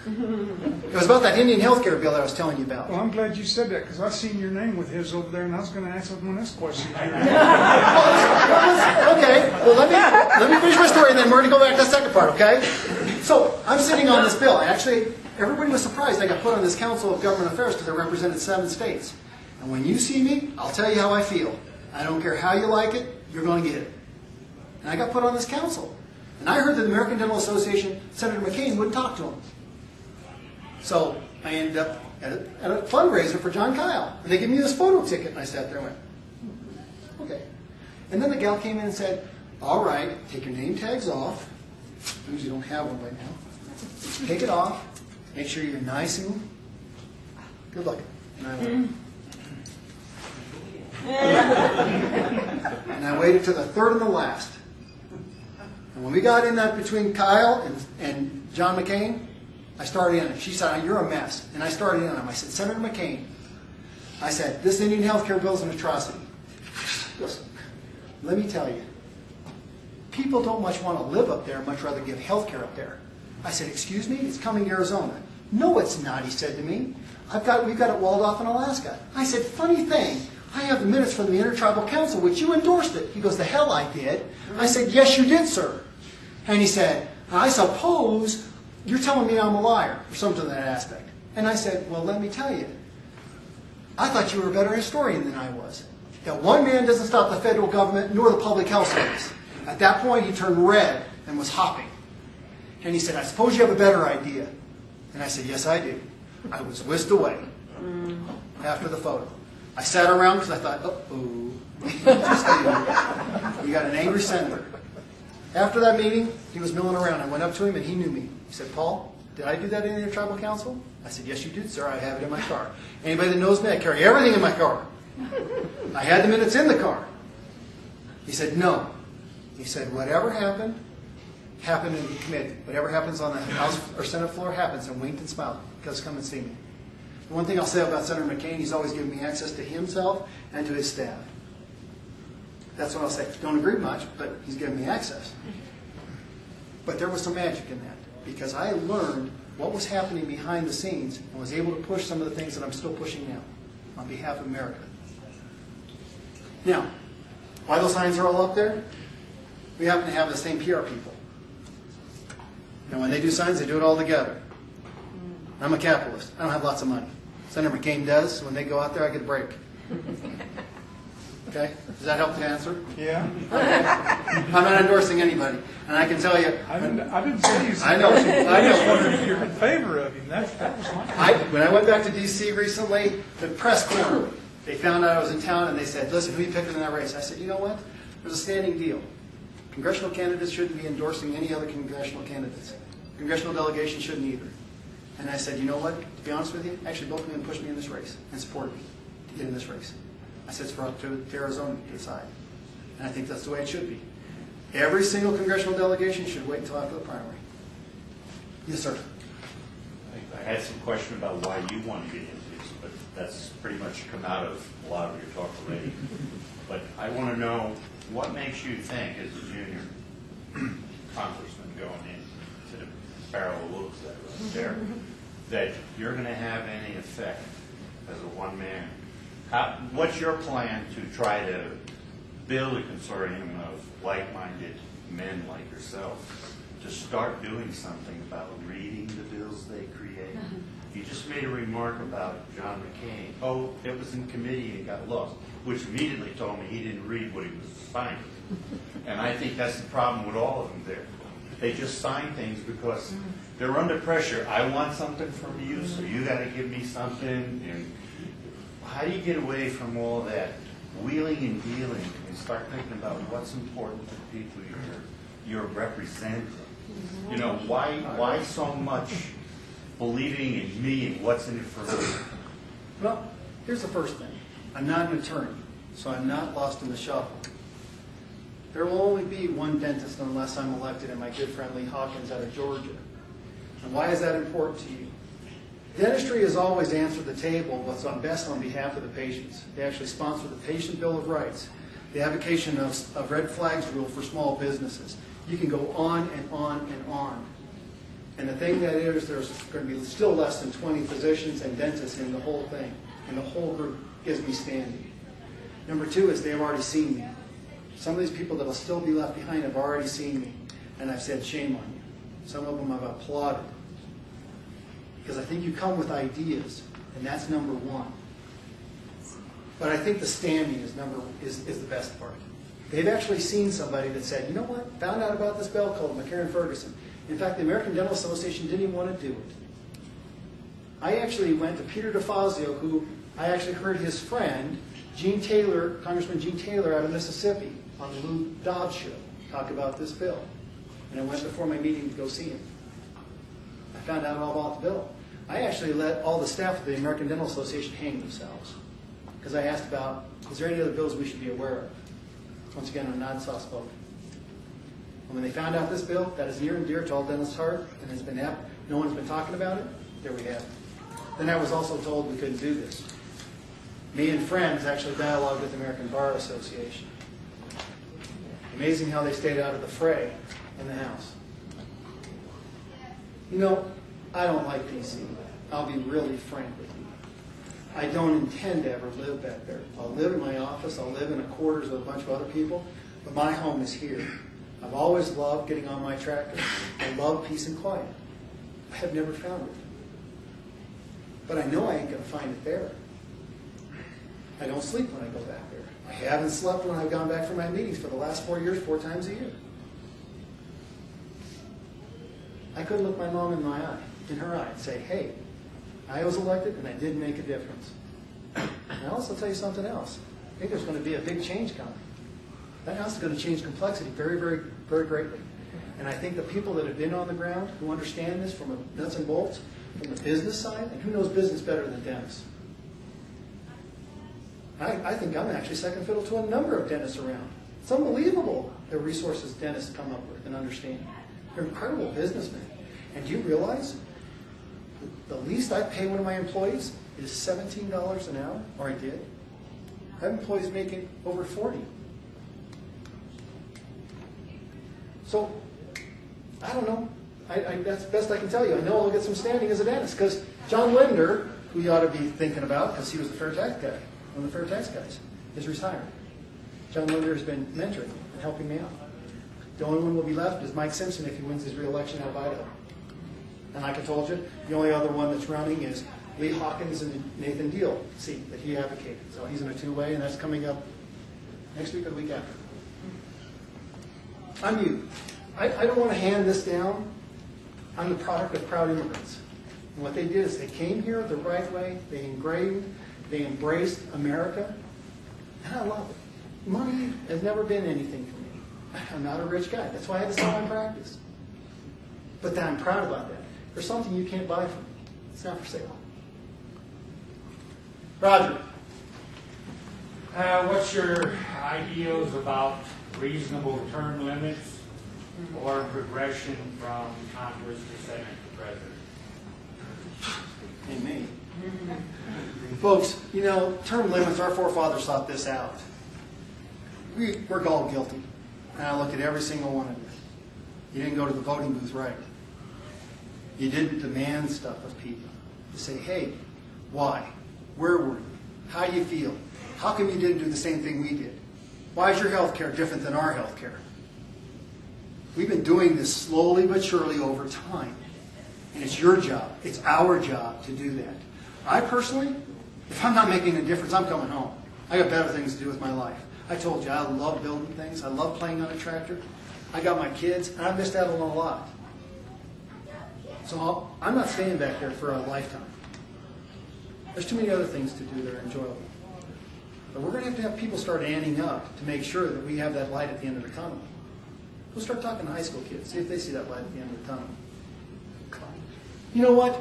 It was about that Indian health care bill that I was telling you about. Well, I'm glad you said that, because I seen your name with his over there, and I was going to ask one of this question. Okay, well let me finish my story, and then we're going to go back to the second part, okay? So, I'm sitting on this bill. Actually, everybody was surprised I got put on this Council of Government Affairs because I represented 7 states. And when you see me, I'll tell you how I feel. I don't care how you like it, you're going to get it. And I got put on this council. And I heard that the American Dental Association, Senator McCain, wouldn't talk to him. So I ended up at a fundraiser for John Kyle. And they gave me this photo ticket, and I sat there and went, okay. And then the gal came in and said, all right, take your name tags off. Because you don't have one right now. Take it off. Make sure you're nice and good looking. And I went, and I waited to the third and the last. And when we got in that between Kyle and John McCain, I started in. She said, you're a mess. And I started in on him. I said, Senator McCain, I said, this Indian health care bill is an atrocity. Listen, let me tell you, people don't much want to live up there, much rather give health care up there. I said, excuse me, it's coming to Arizona. No, it's not, he said to me. We've got it walled off in Alaska. I said, funny thing, I have the minutes from the Intertribal Council, which you endorsed it. He goes, the hell I did. I said, yes, you did, sir. And he said, I suppose you're telling me I'm a liar, or something to that aspect. And I said, well, let me tell you. I thought you were a better historian than I was. That one man doesn't stop the federal government nor the public health service. At that point, he turned red and was hopping. And he said, I suppose you have a better idea. And I said, yes, I do. I was whisked away after the photo. I sat around because I thought, uh-oh. We got an angry senator. After that meeting, he was milling around. I went up to him and he knew me. He said, Paul, did I do that in your tribal council? I said, yes, you did, sir. I have it in my car. Anybody that knows me, I carry everything in my car. I had the minutes in the car. He said, no. He said, whatever happened, happened in the committee. Whatever happens on the House or Senate floor happens, and winked and smiled. Because come and see me. The one thing I'll say about Senator McCain, he's always given me access to himself and to his staff. That's what I'll say. Don't agree much, but he's given me access. But there was some magic in that, because I learned what was happening behind the scenes and was able to push some of the things that I'm still pushing now on behalf of America. Now, why those signs are all up there? We happen to have the same PR people. And when they do signs, they do it all together. I'm a capitalist. I don't have lots of money. Senator McCain does. When they go out there, I get a break. Okay? Does that help to answer? Yeah. I'm not endorsing anybody. And I can tell you... I didn't say you said I know. I just wondered if you're in favor of him. That was my When I went back to D.C. recently, the press corner, they found out I was in town and they said, listen, who are you picking in that race? I said, you know what? There's a standing deal. Congressional candidates shouldn't be endorsing any other congressional candidates. Congressional delegation shouldn't either. And I said, you know what? To be honest with you, actually both of them pushed me in this race and supported me to get in this race. I said it's for up to Arizona to decide. And I think that's the way it should be. Every single congressional delegation should wait until after the primary. Yes, sir. I had some question about why you want to get into this, but that's pretty much come out of a lot of your talk already. But I want to know, what makes you think, as a junior congressman going into the barrel of wolves that was there, that you're going to have any effect as a one-man? What's your plan to try to build a consortium of like-minded men like yourself to start doing something about reading the bills they create? You just made a remark about John McCain. Oh, it was in committee and got lost, which immediately told me he didn't read what he was signing. And I think that's the problem with all of them there. They just sign things because they're under pressure. I want something from you, so you got to give me something. And how do you get away from all that wheeling and dealing and start thinking about what's important to the people you're representing? You know, why so much believing in me and what's in it for me? Well, here's the first thing. I'm not an attorney, so I'm not lost in the shuffle. There will only be one dentist unless I'm elected, and my good friend Lee Hawkins out of Georgia. And why is that important to you? Dentistry has always answered the table what's on best on behalf of the patients. They actually sponsor the Patient Bill of Rights, the advocacy of red flags rule for small businesses. You can go on and on and on. And the thing that is, there's going to be still less than 20 physicians and dentists in the whole thing. And the whole group gives me standing. Number two is they've already seen me. Some of these people that will still be left behind have already seen me. And I've said, shame on you. Some of them I've applauded. Because I think you come with ideas, and that's number one. But I think the standing is the best part. They've actually seen somebody that said, you know what, found out about this bell called McCarran-Ferguson. In fact, the American Dental Association didn't even want to do it. I actually went to Peter DeFazio, who I actually heard his friend, Gene Taylor, Congressman Gene Taylor out of Mississippi, on the Lou Dobbs show, talk about this bill. And I went before my meeting to go see him. I found out all about the bill. I actually let all the staff of the American Dental Association hang themselves. Because I asked about, is there any other bills we should be aware of? Once again, I'm not soft-spoken. And when they found out this bill, that is near and dear to all dentists' heart, and has been no one's been talking about it, there we have it. Then I was also told we couldn't do this. Me and friends actually dialogued with the American Bar Association. Amazing how they stayed out of the fray in the House. You know, I don't like DC. I'll be really frank with you. I don't intend to ever live back there. I'll live in my office. I'll live in a quarters with a bunch of other people. But my home is here. I've always loved getting on my tractor. I love peace and quiet. I have never found it. But I know I ain't going to find it there. I don't sleep when I go back there. I haven't slept when I've gone back for my meetings for the last 4 years, 4 times a year. I couldn't look my mom in her eye and say, hey, I was elected and I did make a difference. And I'll also tell you something else. I think there's going to be a big change coming. That house is going to change complexity very, very, very greatly. And I think the people that have been on the ground, who understand this from a nuts and bolts, from the business side, and who knows business better than dentists? I think I'm actually second fiddle to a number of dentists around. It's unbelievable the resources dentists come up with and understand. They're incredible businessmen. And do you realize the least I pay one of my employees is $17 an hour, or I did. I have employees making over 40. So, I don't know. That's the best I can tell you. I know I'll get some standing as a dentist, because John Linder, who you ought to be thinking about, because he was the fair tax guy, one of the fair tax guys, is retiring. John Linder has been mentoring and helping me out. The only one will be left is Mike Simpson if he wins his re-election out of Idaho. And like I told you, the only other one that's running is Lee Hawkins and Nathan Deal seat that he advocated. So he's in a two-way, and that's coming up next week or the week after. I'm you. I don't want to hand this down. I'm the product of proud immigrants. And what they did is they came here the right way, they embraced America, and I love it. Money has never been anything for me. I'm not a rich guy. That's why I had to sell my practice. But I'm proud about that. There's something you can't buy from me. It's not for sale. Roger. What's your ideas about reasonable term limits or progression from Congress to Senate to President? And me. Folks, you know, term limits, our forefathers thought this out. We're all guilty. And I look at every single one of you. You didn't go to the voting booth right. You didn't demand stuff of people. You say, hey, why? Where were you? How do you feel? How come you didn't do the same thing we did? Why is your health care different than our health care? We've been doing this slowly but surely over time. And it's your job. It's our job to do that. I personally, if I'm not making a difference, I'm coming home. I got better things to do with my life. I told you, I love building things. I love playing on a tractor. I got my kids, and I've missed out on a lot. So I'm not staying back there for a lifetime. There's too many other things to do that are enjoyable. But we're going to have people start anting up to make sure that we have that light at the end of the tunnel. We'll start talking to high school kids, see if they see that light at the end of the tunnel. You know what?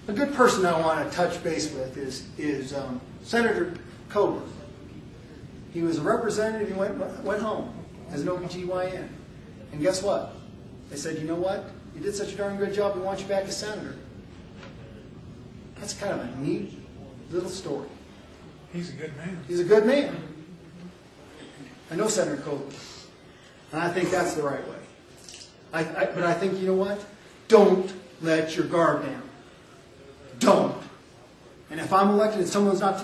A good person I want to touch base with is Senator Coburn. He was a representative. He went home as an OBGYN. And guess what? They said, you know what? You did such a darn good job. We want you back as senator. That's kind of a neat little story. He's a good man. He's a good man. I know Senator Coburn. And I think that's the right way. But I think, you know what? Don't let your guard down. Don't. And if I'm elected and someone's not